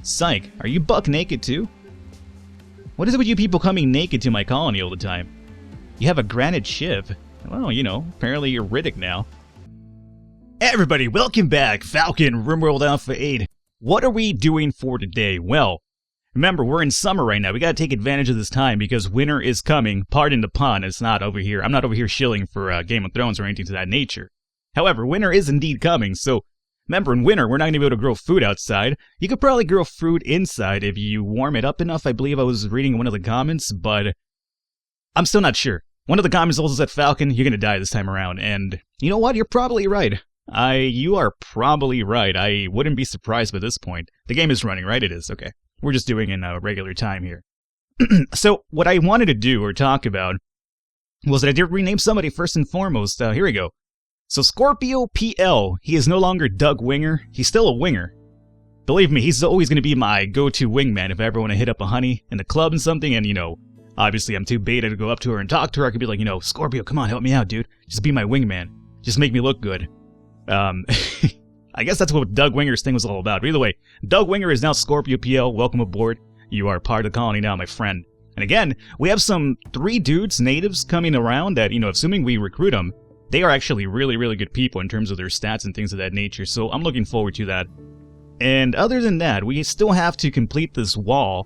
Psych, are you buck naked too? What is it with you people coming naked to my colony all the time? You have a granite ship. Well, you know, apparently you're Riddick now. Hey everybody, welcome back, Falcon, RimWorld Alpha 8. What are we doing for today? Well, remember, we're in summer right now. We gotta take advantage of this time because winter is coming. Pardon the pun, it's not over here. I'm not over here shilling for Game of Thrones or anything to that nature. However, winter is indeed coming, so remember, in winter, we're not gonna be able to grow food outside. You could probably grow fruit inside if you warm it up enough. I believe I was reading one of the comments, but I'm still not sure. One of the comments also said, Falcon, you're gonna die this time around, and you know what? You're probably right. You are probably right. I wouldn't be surprised by this point. The game is running, right? It is, okay. We're just doing in regular time here. So, what I wanted to do or talk about was that I did rename somebody first and foremost. Here we go. So, Scorpio PL, he is no longer Doug Winger. He's still a winger. Believe me, he's always going to be my go-to wingman if I ever want to hit up a honey in the club and something, and, you know, obviously I'm too beta to go up to her and talk to her. I could be like, you know, Scorpio, come on, help me out, dude. Just be my wingman. Just make me look good. I guess that's what Doug Winger's thing was all about. But either way, Doug Winger is now Scorpio PL. Welcome aboard. You are part of the colony now, my friend. And again, we have some 3 dudes, natives, coming around that, you know, assuming we recruit them, they are actually really, really good people in terms of their stats and things of that nature. So I'm looking forward to that. And other than that, we still have to complete this wall.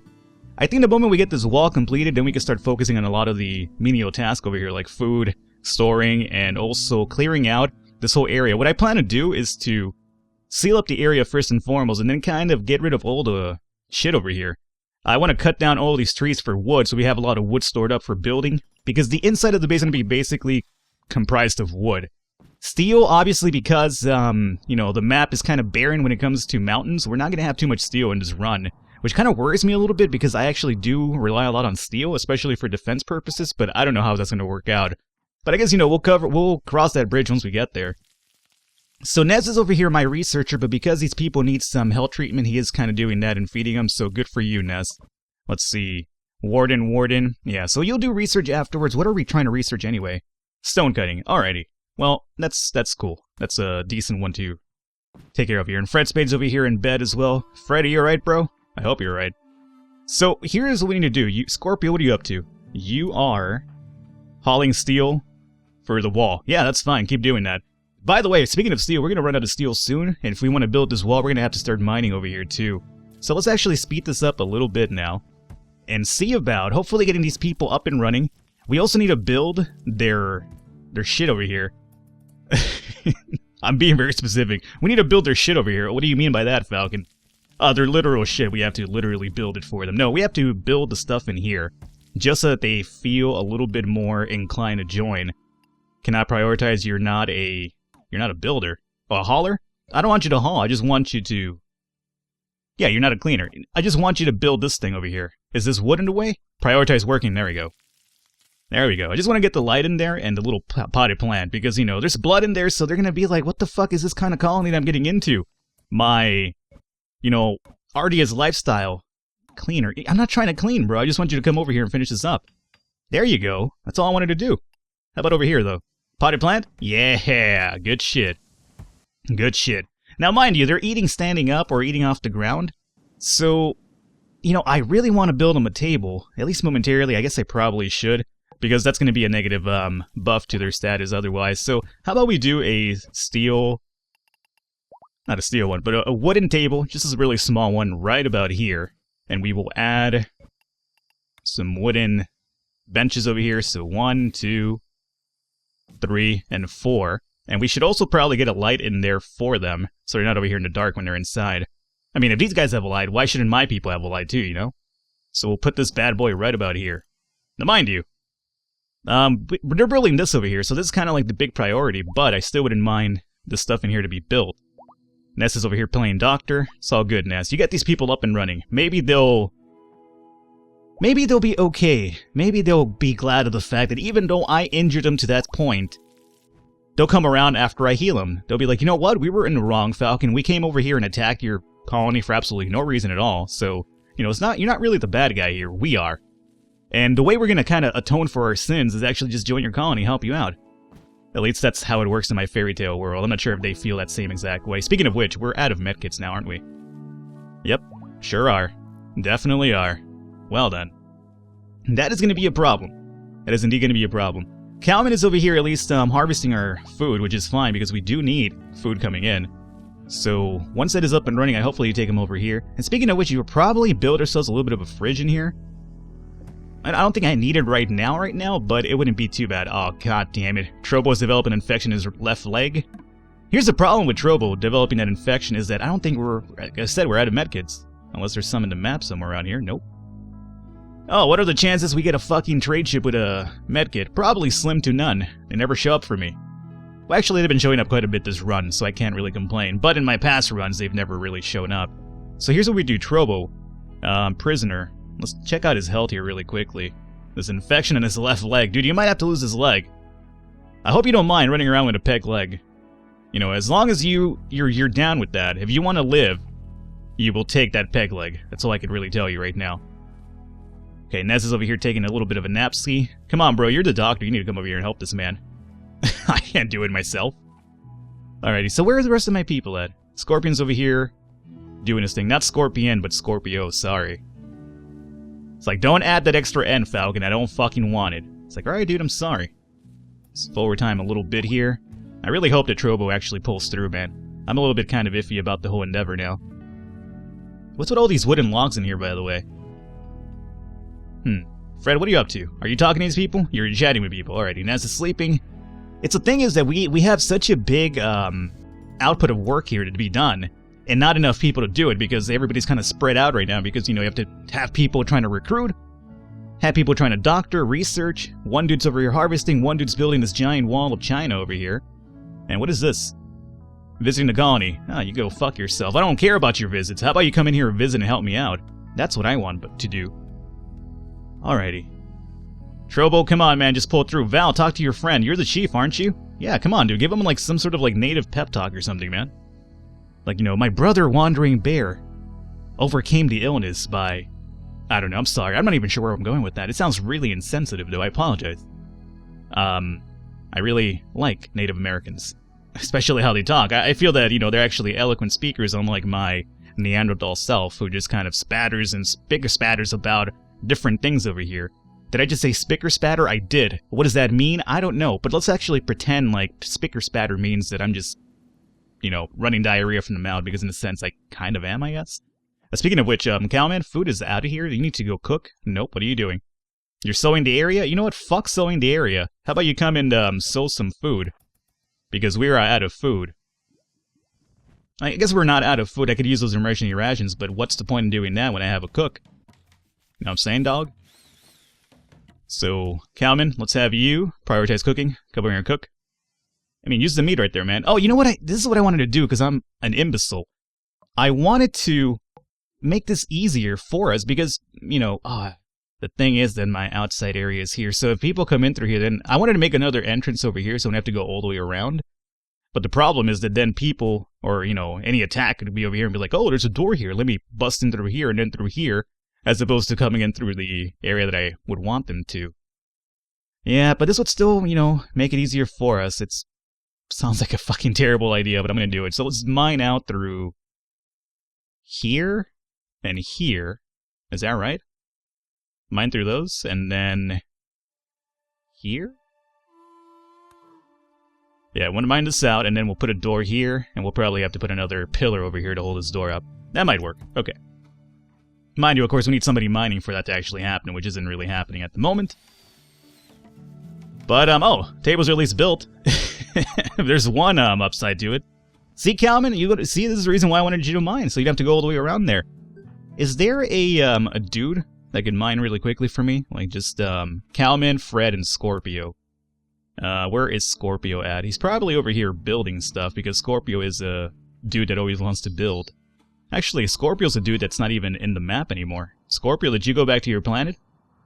I think the moment we get this wall completed, then we can start focusing on a lot of the menial tasks over here, like food, storing, and also clearing out this whole area. What I plan to do is to seal up the area first and foremost, and then kind of get rid of all the shit over here. I want to cut down all these trees for wood, so we have a lot of wood stored up for building, because the inside of the base is going to be basically comprised of wood. Steel, obviously, because, you know, the map is kind of barren when it comes to mountains. We're not going to have too much steel in this run, which kind of worries me a little bit, because I actually do rely a lot on steel, especially for defense purposes, but I don't know how that's going to work out. But I guess, you know, we'll cross that bridge once we get there. So Nez is over here, my researcher, but because these people need some health treatment, he is kind of doing that and feeding them, so good for you, Nez. Let's see. Warden. Yeah, so you'll do research afterwards. What are we trying to research anyway? Stone cutting. Alrighty. Well, that's cool. That's a decent one to take care of here. And Fred Spade's over here in bed as well. Fred, are you alright, bro? I hope you're alright. So here's what we need to do. Scorpio, what are you up to? You are hauling steel for the wall. Yeah, that's fine. Keep doing that. By the way, speaking of steel, we're going to run out of steel soon, and if we want to build this wall, we're going to have to start mining over here too. So let's actually speed this up a little bit now, and see about hopefully getting these people up and running. We also need to build their shit over here. I'm being very specific. We need to build their shit over here. What do you mean by that, Falcon? Their literal shit. We have to literally build it for them. No, we have to build the stuff in here, just so that they feel a little bit more inclined to join. Can I prioritize you're not a builder? Oh, a hauler? I don't want you to haul, I just want you to... Yeah, you're not a cleaner. I just want you to build this thing over here. Is this wood in the way? Prioritize working, there we go. There we go. I just want to get the light in there and the little potted plant, because, you know, there's blood in there, so they're gonna be like, what the fuck is this kind of colony that I'm getting into? My, you know, arduous lifestyle. Cleaner. I'm not trying to clean, bro. I just want you to come over here and finish this up. There you go. That's all I wanted to do. How about over here, though? Potted plant? Yeah, good shit. Good shit. Now, mind you, they're eating standing up or eating off the ground. So, you know, I really want to build them a table, at least momentarily. I guess I probably should, because that's going to be a negative buff to their status otherwise. So, how about we do a steel... Not a steel one, but a wooden table, just as a really small one right about here. And we will add some wooden benches over here. So 1, 2... 3, and 4, and we should also probably get a light in there for them, so they're not over here in the dark when they're inside. I mean, if these guys have a light, why shouldn't my people have a light too, you know? So we'll put this bad boy right about here. Now, mind you, they're building this over here, so this is kind of like the big priority, but I still wouldn't mind this stuff in here to be built. Ness is over here playing doctor. It's all good, Ness. You get these people up and running. Maybe they'll be okay. Maybe they'll be glad of the fact that even though I injured them to that point, they'll come around after I heal them. They'll be like, you know what? We were in the wrong, Falcon. We came over here and attacked your colony for absolutely no reason at all. So, you know, you're not really the bad guy here. We are. And the way we're going to kind of atone for our sins is actually just join your colony, help you out. At least that's how it works in my fairy tale world. I'm not sure if they feel that same exact way. Speaking of which, we're out of medkits now, aren't we? Yep. Sure are. Definitely are. Well done. That is going to be a problem. That is indeed going to be a problem. Calvin is over here at least harvesting our food, which is fine because we do need food coming in. So once that is up and running, I hopefully take him over here. And speaking of which, you will probably build ourselves a little bit of a fridge in here. I don't think I need it right now, but it wouldn't be too bad. Oh, god damn it. Trobo's developed an infection in his left leg. Here's the problem with Trobo developing that infection is that I don't think like I said, we're out of medkits. Unless there's some in the map somewhere around here. Nope. Oh, what are the chances we get a fucking trade ship with a medkit? Probably slim to none. They never show up for me. Well, actually, they've been showing up quite a bit this run, so I can't really complain. But in my past runs, they've never really shown up. So here's what we do. Trobo, prisoner. Let's check out his health here really quickly. This infection in his left leg. Dude, you might have to lose his leg. I hope you don't mind running around with a peg leg. You know, as long as you're down with that, if you want to live, you will take that peg leg. That's all I can really tell you right now. Okay, Nez is over here taking a little bit of a nap-ski. Come on, bro, you're the doctor. You need to come over here and help this man. I can't do it myself. Alrighty, so where are the rest of my people at? Scorpion's over here doing his thing. Not Scorpion, but Scorpio, sorry. It's like, don't add that extra N, Falcon. I don't fucking want it. It's like, alright, dude, I'm sorry. Let's forward time a little bit here. I really hope that Trobo actually pulls through, man. I'm a little bit kind of iffy about the whole endeavor now. What's with all these wooden logs in here, by the way? Fred, what are you up to? Are you talking to these people? You're chatting with people. Alrighty, Naz is sleeping. It's the thing is that we have such a big output of work here to be done, and not enough people to do it because everybody's kind of spread out right now because, you know, you have to have people trying to recruit, have people trying to doctor, research. One dude's over here harvesting, one dude's building this giant wall of China over here. And what is this? Visiting the colony. Ah, you go fuck yourself. I don't care about your visits. How about you come in here and visit and help me out? That's what I want to do. Alrighty. Trobo, come on, man. Just pull through. Val, talk to your friend. You're the chief, aren't you? Yeah, come on, dude. Give him, like, some sort of, like, native pep talk or something, man. Like, you know, my brother, Wandering Bear, overcame the illness by... I don't know. I'm sorry. I'm not even sure where I'm going with that. It sounds really insensitive, though. I apologize. I really like Native Americans. Especially how they talk. I feel that, you know, they're actually eloquent speakers, unlike my Neanderthal self, who just kind of spatters and spatters about different things over here. Did I just say spicker spatter? I did. What does that mean? I don't know, but let's actually pretend like spicker spatter means that I'm just, you know, running diarrhea from the mouth, because in a sense I kind of am, I guess. Speaking of which, Cowman, food is out of here. You need to go cook. Nope, what are you doing? You're sowing the area? You know what? Fuck sowing the area. How about you come and sow some food? Because we're out of food. I guess we're not out of food. I could use those emergency rations, but what's the point in doing that when I have a cook? You know what I'm saying, dog? So, Cowman, let's have you prioritize cooking. Come over here and cook. I mean, use the meat right there, man. Oh, you know what? This is what I wanted to do, because I'm an imbecile. I wanted to make this easier for us, because, you know, the thing is that my outside area is here. So if people come in through here, then I wanted to make another entrance over here, so I don't have to go all the way around. But the problem is that then people, or, you know, any attack could be over here and be like, oh, there's a door here. Let me bust in through here and then through here, as opposed to coming in through the area that I would want them to. Yeah, but this would still, you know, make it easier for us. Sounds like a fucking terrible idea, but I'm going to do it. So let's mine out through here and here. Is that right? Mine through those, and then here? Yeah, I want to mine this out, and then we'll put a door here, and we'll probably have to put another pillar over here to hold this door up. That might work. Okay. Mind you, of course, we need somebody mining for that to actually happen, which isn't really happening at the moment. But, oh, tables are at least built. There's one upside to it. See, Calman, see, this is the reason why I wanted you to mine, so you'd have to go all the way around there. Is there a dude that can mine really quickly for me? Like, just, Calman, Fred, and Scorpio. Where is Scorpio at? He's probably over here building stuff, because Scorpio is a dude that always wants to build. Actually, Scorpio's a dude that's not even in the map anymore. Scorpio, did you go back to your planet?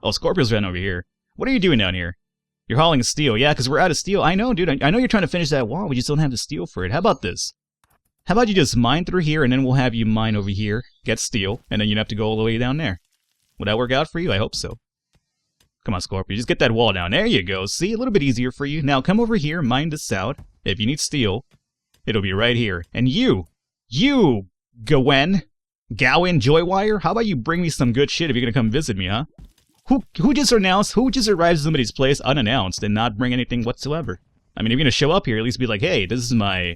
Oh, Scorpio's right over here. What are you doing down here? You're hauling steel. Yeah, because we're out of steel. I know, dude. I know you're trying to finish that wall. We just don't have the steel for it. How about this? How about you just mine through here, and then we'll have you mine over here, get steel, and then you'd have to go all the way down there. Would that work out for you? I hope so. Come on, Scorpio. Just get that wall down. There you go. See? A little bit easier for you. Now, come over here, mine this out. If you need steel, it'll be right here. And you, Gwen, Gowan Joywire, how about you bring me some good shit if you're gonna come visit me, huh? Who just arrives at somebody's place unannounced and not bring anything whatsoever? I mean, if you're gonna show up here, at least be like, hey, this is my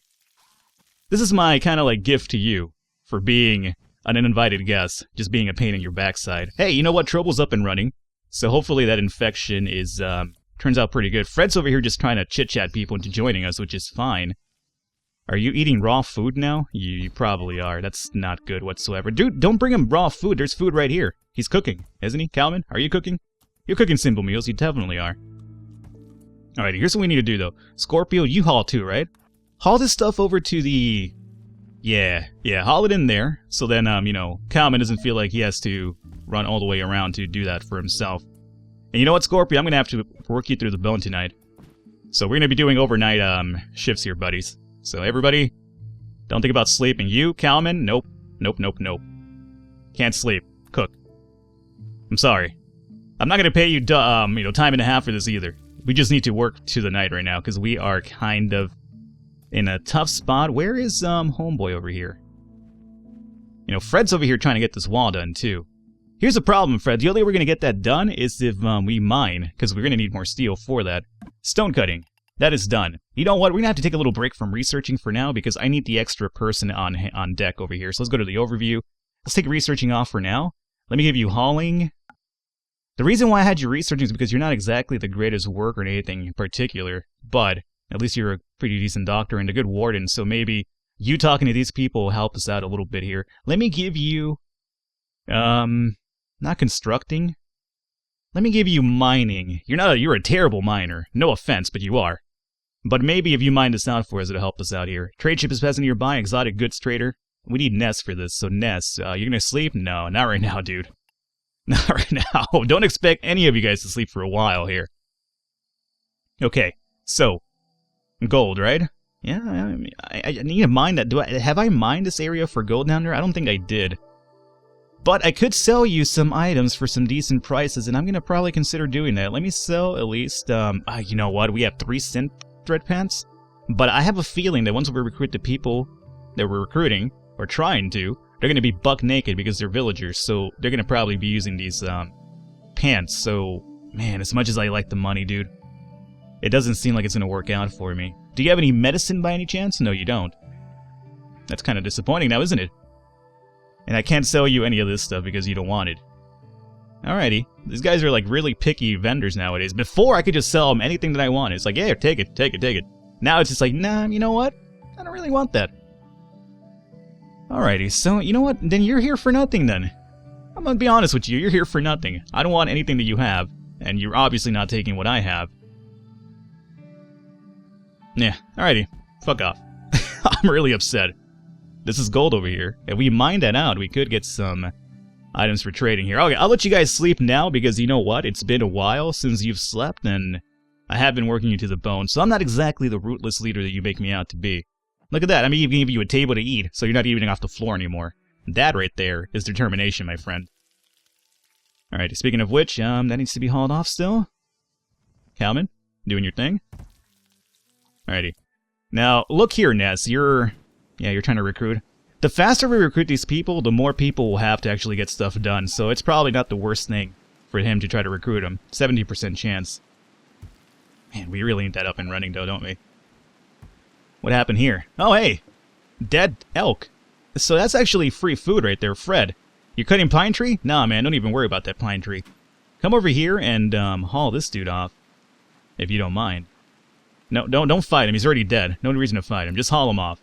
kind of like gift to you for being an uninvited guest, just being a pain in your backside. Hey, you know what? Trouble's up and running, so hopefully that infection is turns out pretty good. Fred's over here just trying to chit-chat people into joining us, which is fine. Are you eating raw food now? You probably are. That's not good whatsoever. Dude, don't bring him raw food. There's food right here. He's cooking, isn't he? Calvin, are you cooking? You're cooking simple meals. You definitely are. Alright, here's what we need to do, though. Scorpio, you haul too, right? Haul this stuff over to the... Yeah, haul it in there. So then, you know, Calvin doesn't feel like he has to run all the way around to do that for himself. And you know what, Scorpio? I'm going to have to work you through the bone tonight. So we're going to be doing overnight shifts here, buddies. So everybody, don't think about sleeping. You, Calman, nope. Can't sleep. Cook. I'm sorry. I'm not gonna pay you, time and a half for this either. We just need to work to the night right now because we are kind of in a tough spot. Where is homeboy over here? You know, Fred's over here trying to get this wall done too. Here's the problem, Fred. The only way we're gonna get that done is if we mine, because we're gonna need more steel for that. Stone cutting. That is done. You know what? We're going to have to take a little break from researching for now because I need the extra person on deck over here. So let's go to the overview. Let's take researching off for now. Let me give you hauling. The reason why I had you researching is because you're not exactly the greatest worker in anything in particular, but at least you're a pretty decent doctor and a good warden, so maybe you talking to these people will help us out a little bit here. Let me give you, not constructing. Let me give you mining. You're a terrible miner. No offense, but you are. But maybe if you mine this out for us, it'll help us out here. Trade ship is present nearby, exotic goods trader. We need Ness for this, so Ness, you're gonna sleep? No, not right now, dude. Not right now. Don't expect any of you guys to sleep for a while here. Okay, so, gold, right? Yeah, I need to mine that. Have I mined this area for gold down there? I don't think I did. But I could sell you some items for some decent prices, and I'm gonna probably consider doing that. Let me sell at least, you know what? We have 3 synth thread pants, but I have a feeling that once we recruit the people that we're recruiting, or trying to, they're going to be buck naked because they're villagers, so they're going to probably be using these pants. So, man, as much as I like the money, dude, it doesn't seem like it's going to work out for me. Do you have any medicine by any chance? No, you don't. That's kind of disappointing now, isn't it? And I can't sell you any of this stuff because you don't want it. Alrighty. These guys are like really picky vendors nowadays. Before, I could just sell them anything that I want. It's like, yeah, take it. Now it's just like, nah, you know what? I don't really want that. Alrighty, so, you know what? Then you're here for nothing then. I'm gonna be honest with you, you're here for nothing. I don't want anything that you have, and you're obviously not taking what I have. Yeah, alrighty. Fuck off. I'm really upset. This is gold over here. If we mine that out, we could get some items for trading here. Okay, I'll let you guys sleep now because you know what? It's been a while since you've slept and I have been working you to the bone. So I'm not exactly the rootless leader that you make me out to be. Look at that. I'm even giving you a table to eat so you're not eating off the floor anymore. That right there is determination, my friend. Alright, speaking of which, that needs to be hauled off still. Calman, doing your thing. Alrighty. Now, look here, Ness. You're trying to recruit. The faster we recruit these people, the more people will have to actually get stuff done, so it's probably not the worst thing for him to try to recruit them. 70% chance. Man, we really need that up and running, though, don't we? What happened here? Oh, hey! Dead elk. So that's actually free food right there, Fred. You cutting pine tree? Nah, man, don't even worry about that pine tree. Come over here and haul this dude off, if you don't mind. No, don't fight him. He's already dead. No reason to fight him. Just haul him off.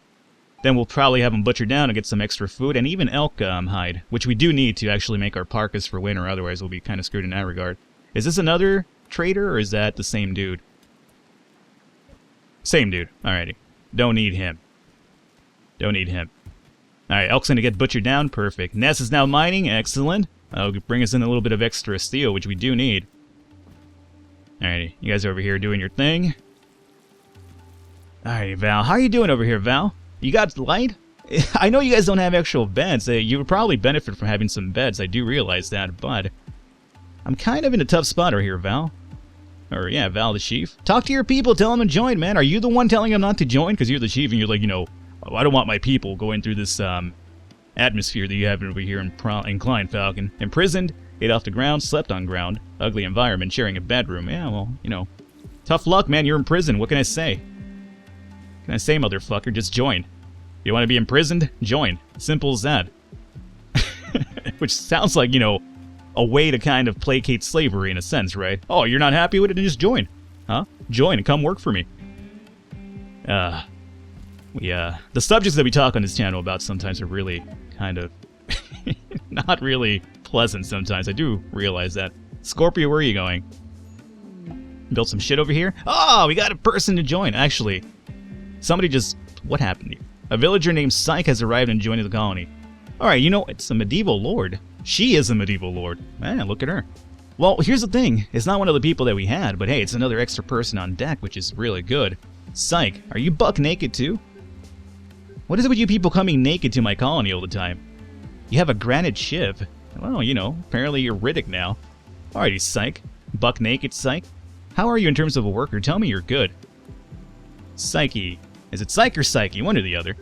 Then we'll probably have him butchered down and get some extra food, and even elk hide, which we do need to actually make our parkas for winter, otherwise we'll be kind of screwed in that regard. Is this another trader, or is that the same dude? Same dude. Alrighty. Don't need him. Don't need him. Alright, elk's gonna get butchered down. Perfect. Ness is now mining. Excellent. That'll bring us in a little bit of extra steel, which we do need. Alrighty, you guys are over here doing your thing. Alright, Val. How are you doing over here, Val? You got light? I know you guys don't have actual beds. You would probably benefit from having some beds. I do realize that, but I'm kind of in a tough spot right here, Val. Or, yeah, Val the chief. Talk to your people. Tell them to join, man. Are you the one telling them not to join? Because you're the chief and you're like, you know, oh, I don't want my people going through this atmosphere that you have over here in Klein, Falcon. Imprisoned, ate off the ground, slept on ground, ugly environment, sharing a bedroom. Yeah, well, you know, tough luck, man. You're in prison. What can I say? What can I say, motherfucker? Just join. You want to be imprisoned? Join. Simple as that. Which sounds like, you know, a way to kind of placate slavery in a sense, right? Oh, you're not happy with it? Then just join. Huh? Join and come work for me. The subjects that we talk on this channel about sometimes are really kind of not really pleasant sometimes. I do realize that. Scorpio, where are you going? Built some shit over here? Oh, we got a person to join. Actually, somebody just... What happened here? A villager named Psych has arrived and joined the colony. Alright, you know, it's a medieval lord. She is a medieval lord. Man, look at her. Well, here's the thing. It's not one of the people that we had, but hey, it's another extra person on deck, which is really good. Psych, are you buck naked too? What is it with you people coming naked to my colony all the time? You have a granite ship. Well, you know, apparently you're Riddick now. Alrighty, Psych. Buck naked, Psych. How are you in terms of a worker? Tell me you're good. Psyche. Is it Psych or Psyche? One or the other.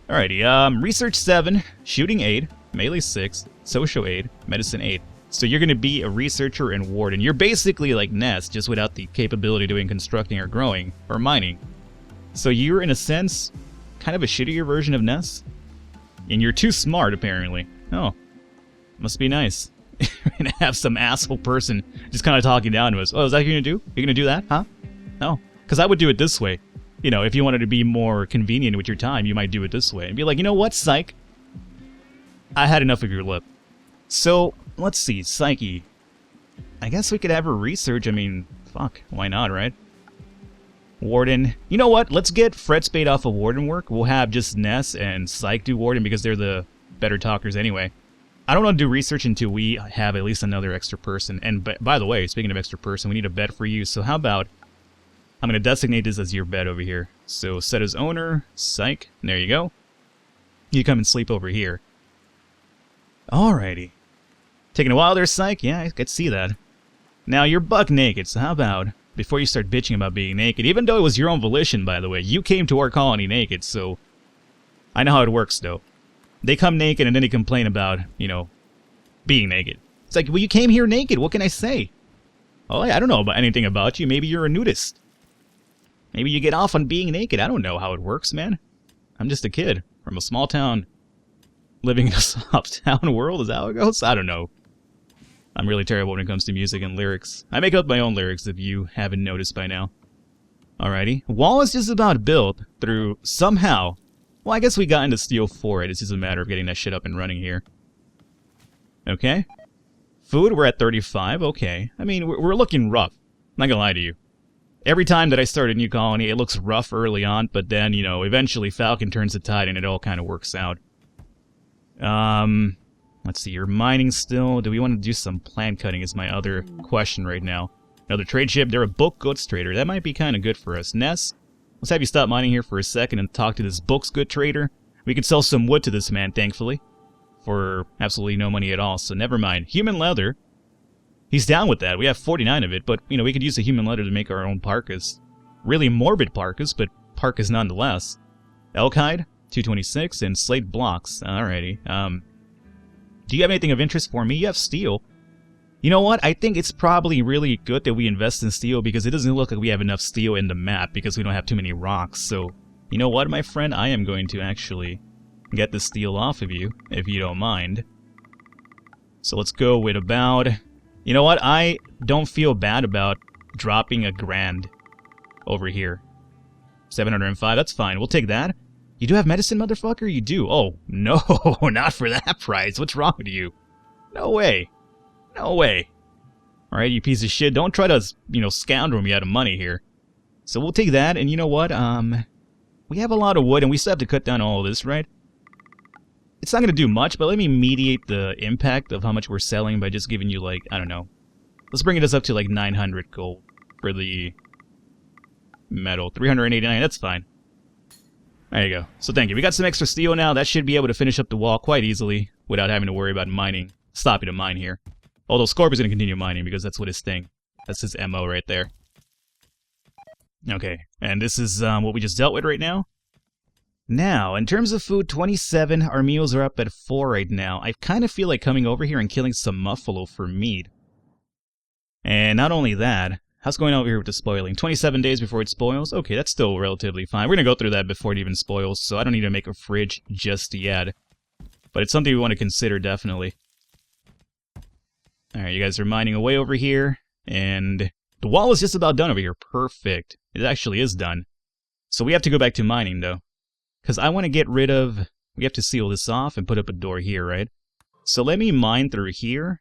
Alrighty, Research 7, Shooting 8, Melee 6, Social 8, Medicine 8. So you're going to be a researcher and warden. You're basically like Ness, just without the capability of doing constructing or growing, or mining. So you're, in a sense, kind of a shittier version of Ness? And you're too smart, apparently. Oh, must be nice. We're going to have some asshole person just kind of talking down to us. Oh, is that what you're going to do? You're going to do that, huh? No. Because I would do it this way. You know, if you wanted to be more convenient with your time, you might do it this way. And be like, you know what, Psych? I had enough of your lip. So, let's see, Psyche. I guess we could have her research. I mean, fuck, why not, right? Warden. You know what? Let's get Fred Spade off of Warden work. We'll have just Ness and Psych do Warden because they're the better talkers anyway. I don't want to do research until we have at least another extra person. And by the way, speaking of extra person, we need a bed for you. So how about... I'm going to designate this as your bed over here. So set as owner, Psych, and there you go. You come and sleep over here. Alrighty. Taking a while there, Psych? Yeah, I could see that. Now, you're buck naked, so how about, before you start bitching about being naked, even though it was your own volition, by the way, you came to our colony naked, so... I know how it works, though. They come naked and then they complain about, you know, being naked. It's like, well, you came here naked, what can I say? Oh, I don't know about anything about you, maybe you're a nudist. Maybe you get off on being naked. I don't know how it works, man. I'm just a kid from a small town living in a soft town world. Is that how it goes? I don't know. I'm really terrible when it comes to music and lyrics. I make up my own lyrics if you haven't noticed by now. Alrighty. Wall is just about built through somehow. Well, I guess we got into steel for it. It's just a matter of getting that shit up and running here. Okay. Food, we're at 35. Okay. I mean, we're looking rough. I'm not gonna lie to you. Every time that I start a new colony, it looks rough early on, but then, you know, eventually Falcon turns the tide and it all kind of works out. Let's see, you're mining still. Do we want to do some plant cutting is my other question right now. Another trade ship, they're a bulk goods trader. That might be kind of good for us. Ness, let's have you stop mining here for a second and talk to this bulk goods trader. We could sell some wood to this man, thankfully, for absolutely no money at all, so never mind. Human leather. He's down with that. We have 49 of it, but, you know, we could use the human leather to make our own parkas. Really morbid parkas, but parkas nonetheless. Elk hide, 226, and slate blocks. Alrighty. Do you have anything of interest for me? You have steel. You know what? I think it's probably really good that we invest in steel because it doesn't look like we have enough steel in the map because we don't have too many rocks. So, you know what, my friend? I am going to actually get the steel off of you, if you don't mind. So let's go with about... You know what? I don't feel bad about dropping $1,000 over here. 705, that's fine. We'll take that. You do have medicine, motherfucker? You do. Oh, no, not for that price. What's wrong with you? No way. No way. Alright, you piece of shit. Don't try to, you know, scoundrel me out of money here. So we'll take that, and you know what? We have a lot of wood, and we still have to cut down all of this, right? It's not going to do much, but let me mediate the impact of how much we're selling by just giving you, like, I don't know. Let's bring it up to, like, 900 gold for the metal. 389, that's fine. There you go. So thank you. We got some extra steel now. That should be able to finish up the wall quite easily without having to worry about mining. Stopping to mine here. Although Scorpion's going to continue mining because that's what his thing. That's his MO right there. Okay. And this is what we just dealt with right now. Now, in terms of food, 27. Our meals are up at 4 right now. I kind of feel like coming over here and killing some muffalo for meat. And not only that, how's going over here with the spoiling? 27 days before it spoils? Okay, that's still relatively fine. We're going to go through that before it even spoils, so I don't need to make a fridge just yet. But it's something we want to consider, definitely. Alright, you guys are mining away over here, and the wall is just about done over here. Perfect. It actually is done. So we have to go back to mining, though. Because I want to get rid of... We have to seal this off and put up a door here, right? So let me mine through here,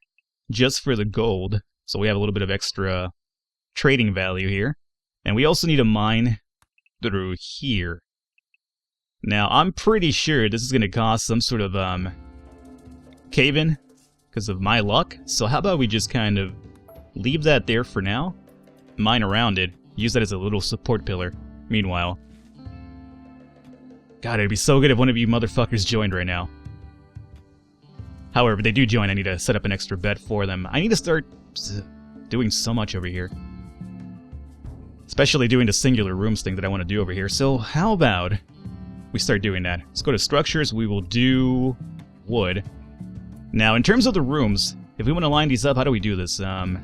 just for the gold. So we have a little bit of extra trading value here. And we also need to mine through here. Now, I'm pretty sure this is going to cause some sort of cave-in because of my luck. So how about we just kind of leave that there for now, mine around it, use that as a little support pillar. Meanwhile, God, it'd be so good if one of you motherfuckers joined right now. However, if they do join, I need to set up an extra bed for them. I need to start doing so much over here. Especially doing the singular rooms thing that I want to do over here. So how about we start doing that? Let's go to structures. We will do wood. Now, in terms of the rooms, if we want to line these up, how do we do this? I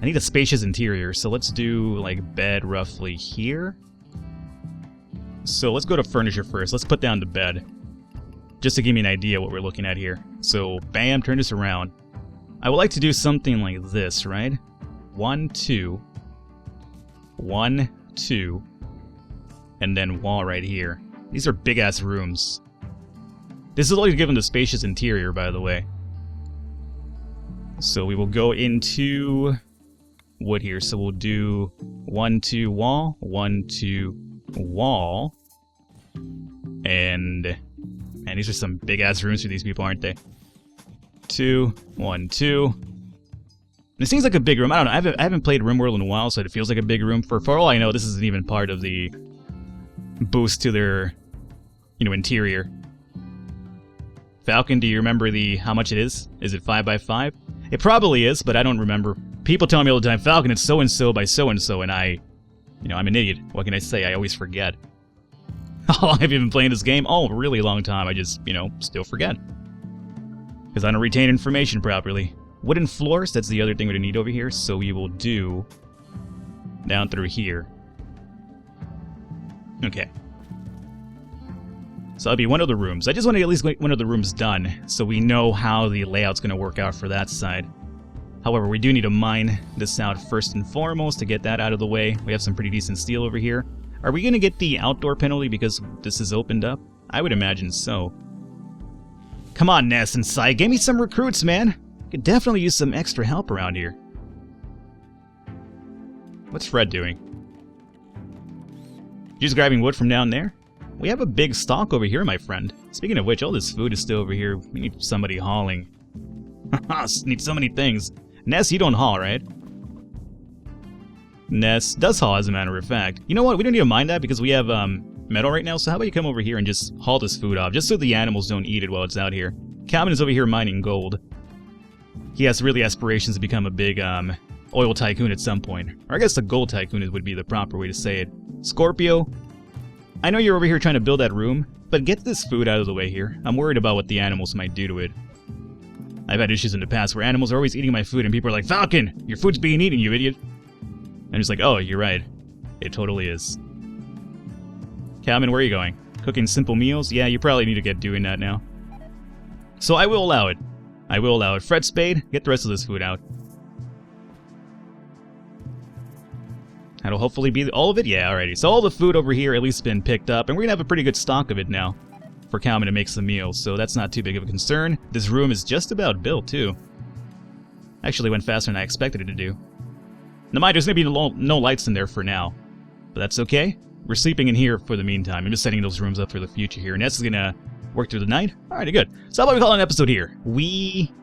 need a spacious interior, so let's do, like, bed roughly here. So let's go to furniture first. Let's put down the bed, just to give me an idea what we're looking at here. So, bam, turn this around. I would like to do something like this, right? 1, 2, 1, 2, and then wall right here. These are big-ass rooms. This is only to give them the spacious interior, by the way. So we will go into wood here. So we'll do 1, 2, wall, 1, 2, wall. And man, these are some big-ass rooms for these people, aren't they? 2, 1, 2. It seems like a big room. I don't know. I haven't played RimWorld in a while, so it feels like a big room. For all I know, this isn't even part of the boost to their, interior. Falcon, do you remember how much it is? Is it 5 by 5? It probably is, but I don't remember. People tell me all the time, Falcon, it's so-and-so by so-and-so, and I'm an idiot. What can I say? I always forget. How long have you been playing this game? Oh, a really long time. I just, still forget. Because I don't retain information properly. Wooden floors, that's the other thing we need over here, so we will do down through here. Okay. So that'll be one of the rooms. I just want to at least get one of the rooms done, so we know how the layout's going to work out for that side. However, we do need to mine this out first and foremost to get that out of the way. We have some pretty decent steel over here. Are we going to get the outdoor penalty because this is opened up? I would imagine so. Come on, Ness and Sai, give me some recruits, man! Could definitely use some extra help around here. What's Fred doing? Just grabbing wood from down there? We have a big stock over here, my friend. Speaking of which, all this food is still over here. We need somebody hauling. Need so many things. Ness, you don't haul, right? Ness does haul, as a matter of fact. You know what? We don't need to mind that because we have metal right now, so how about you come over here and just haul this food off, just so the animals don't eat it while it's out here. Calvin is over here mining gold. He has really aspirations to become a big oil tycoon at some point. Or I guess a gold tycoon would be the proper way to say it. Scorpio, I know you're over here trying to build that room, but get this food out of the way here. I'm worried about what the animals might do to it. I've had issues in the past where animals are always eating my food and people are like, Falcon, your food's being eaten, you idiot. I'm just like, oh, you're right. It totally is. Calvin, where are you going? Cooking simple meals? Yeah, you probably need to get doing that now. So I will allow it. I will allow it. Fred Spade, get the rest of this food out. That'll hopefully be all of it? Yeah, alrighty. So all the food over here at least been picked up, and we're gonna have a pretty good stock of it now for Calvin to make some meals, so that's not too big of a concern. This room is just about built, too. Actually went faster than I expected it to do. Now mind, there's gonna be no lights in there for now, but that's okay. We're sleeping in here for the meantime. I'm just setting those rooms up for the future here, and that's gonna work through the night. Alrighty, good. So how about we call it an episode here? We,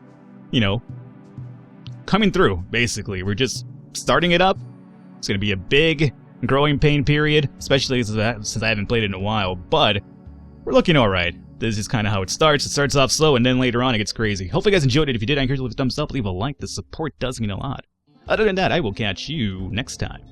coming through, basically. We're just starting it up. It's going to be a big growing pain period, especially since I haven't played it in a while, but we're looking alright. This is kind of how it starts. It starts off slow, and then later on it gets crazy. Hopefully you guys enjoyed it. If you did, I encourage you to leave a thumbs up, leave a like. The support does mean a lot. Other than that, I will catch you next time.